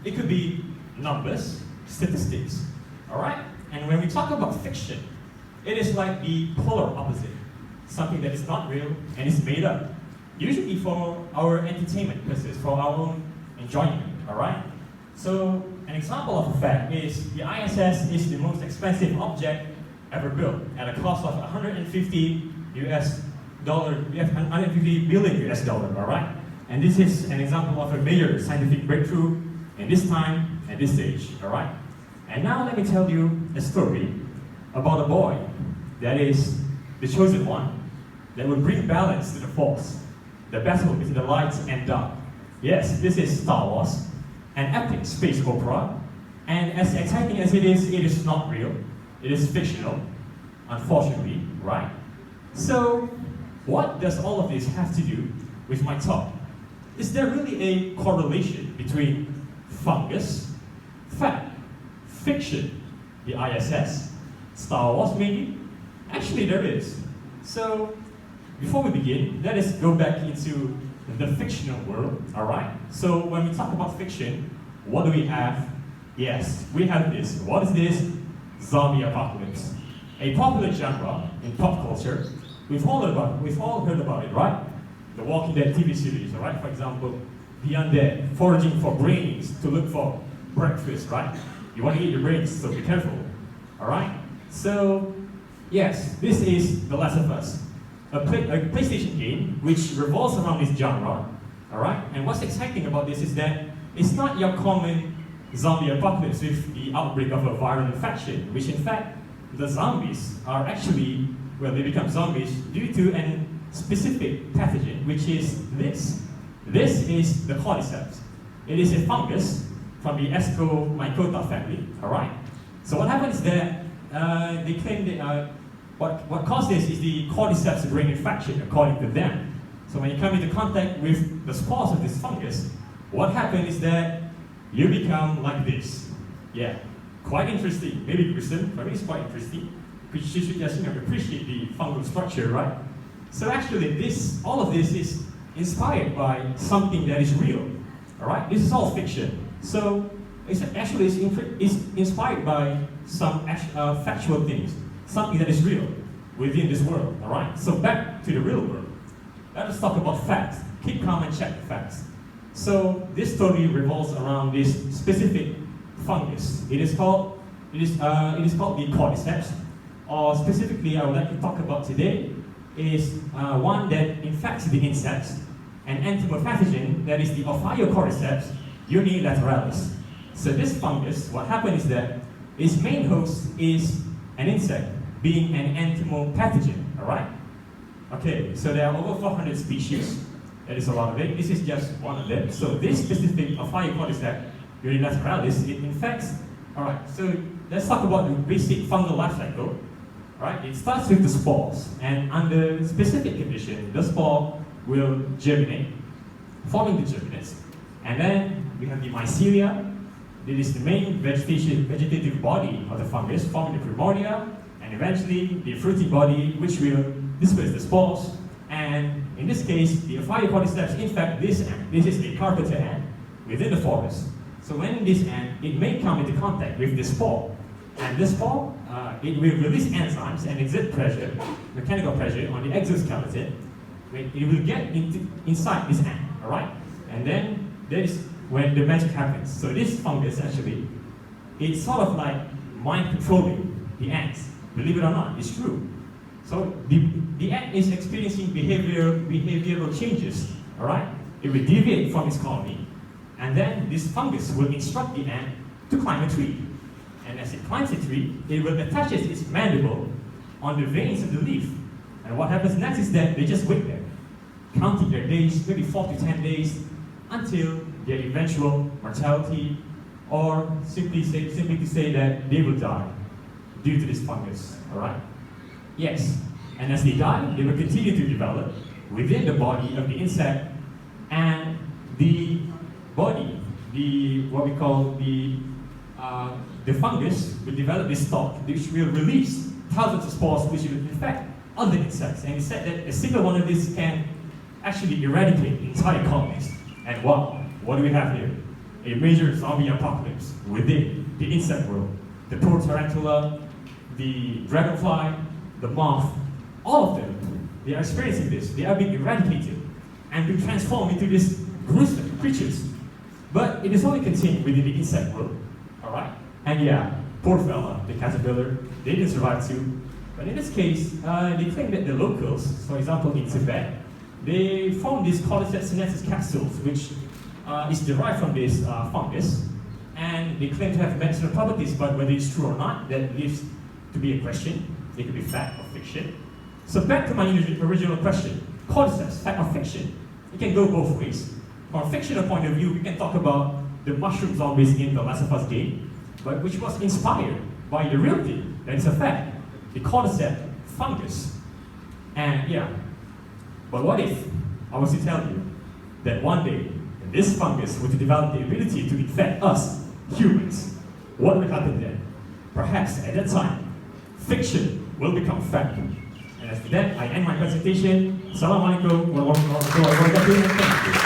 it could be numbers, statistics, all right? And when we talk about fiction, it is like the polar opposite, something that is not real and is made up, usually for our entertainment purposes, for our own enjoyment, all right? So an example of a fact is the ISS is the most expensive object ever built at a cost of 150 billion US dollar, all right? And this is an example of a major scientific breakthrough in this time, at this stage, all right? And now let me tell you a story about a boy that is the chosen one that will bring balance to the force, the battle between the light and dark. Yes, this is Star Wars, an epic space opera, and as exciting as it is not real. It is fictional, unfortunately, right? So, what does all of this have to do with my talk? Is there really a correlation between fungus, fact, fiction, the ISS, Star Wars maybe? Actually there is. So, before we begin, let us go back into the fictional world, alright? So when we talk about fiction, what do we have? Yes, we have this. What is this? Zombie apocalypse. A popular genre in pop culture. We've all heard about it, right? The Walking Dead TV series, alright? For example, the undead foraging for brains to look for breakfast, right? You want to eat your brains, so be careful, alright? So, yes, this is The Last of Us. A PlayStation game which revolves around this genre, alright? And what's exciting about this is that it's not your common zombie apocalypse with the outbreak of a viral infection, which in fact, the zombies are actually, well, they become zombies due to a specific pathogen, which is this. This is the cordyceps. It is a fungus from the Ascomycota family, alright? So what happens is that they claim that what caused this is the cordyceps brain infection, according to them. So when you come into contact with the spores of this fungus, what happens is that you become like this. Yeah, quite interesting. Maybe gruesome, for me it's quite interesting. You should just appreciate the fungal structure, right? So actually all of this is inspired by something that is real, all right? This is all fiction. So it's inspired by some factual things, something that is real within this world, all right? So back to the real world. Let us talk about facts. Keep calm and check the facts. So this story revolves around this specific fungus. It is called the cordyceps, or specifically I would like to talk about today is one that infects the insects, an entomopathogen that is the Ophiocordyceps unilateralis. So this fungus, what happens is that its main host is an insect, being an entomopathogen, alright? Okay, so there are over 400 species. That is a lot of it. This is just one of them. So this specific Ophiocordyceps unilateralis, it infects. Alright, so let's talk about the basic fungal life cycle. Right? It starts with the spores, and under specific condition, the spore will germinate, forming the germinates. And then we have the mycelia. It is the main vegetative body of the fungus, forming the primordia, and eventually the fruiting body, which will disperse the spores. And in this case, the Ophiocordyceps infect this ant. This is a carpenter ant within the forest. So when this ant, it may come into contact with the spore. And this spore, it will release enzymes and exert pressure, mechanical pressure on the exoskeleton. It will get inside this ant, alright? And then that is when the magic happens. So this fungus actually, it's sort of like mind controlling the ants. Believe it or not, it's true. So the ant is experiencing behavioral changes, alright? It will deviate from its colony, and then this fungus will instruct the ant to climb a tree. And as it climbs the tree, it will attach its mandible on the veins of the leaf. And what happens next is that they just wait there, counting their days, maybe 4 to 10 days, until their eventual mortality, or simply to say that they will die due to this fungus, alright? Yes, and as they die, they will continue to develop within the body of the insect, and the body, what we call the fungus will develop this stalk, which will release thousands of spores which will infect other insects. And he said that a single one of these can actually eradicate entire colonies. And wow, what do we have here? a major zombie apocalypse within the insect world. The poor tarantula, the dragonfly, the moth, all of them, they are experiencing this. They are being eradicated and being transformed into these gruesome creatures. But it is only contained within the insect world, alright? And yeah, poor fella, the caterpillar, they didn't survive too. But in this case, they claim that the locals, for example in Tibet, they formed these cordyceps sinensis capsules, which is derived from this fungus, and they claim to have medicinal properties, but whether it's true or not, that leaves to be a question. It could be fact or fiction. So back to my original question, cordyceps, fact or fiction? It can go both ways. From a fictional point of view, we can talk about the mushroom zombies in the Last of Us game, but which was inspired by the real thing, that is a fact, the cordyceps fungus. And yeah, but what if I was to tell you that one day, this fungus were to develop the ability to infect us, humans? What would happen then? Perhaps at that time, fiction will become fact. And as for that, I end my presentation. Assalamualaikum warahmatullahi wabarakatuh. Thank you.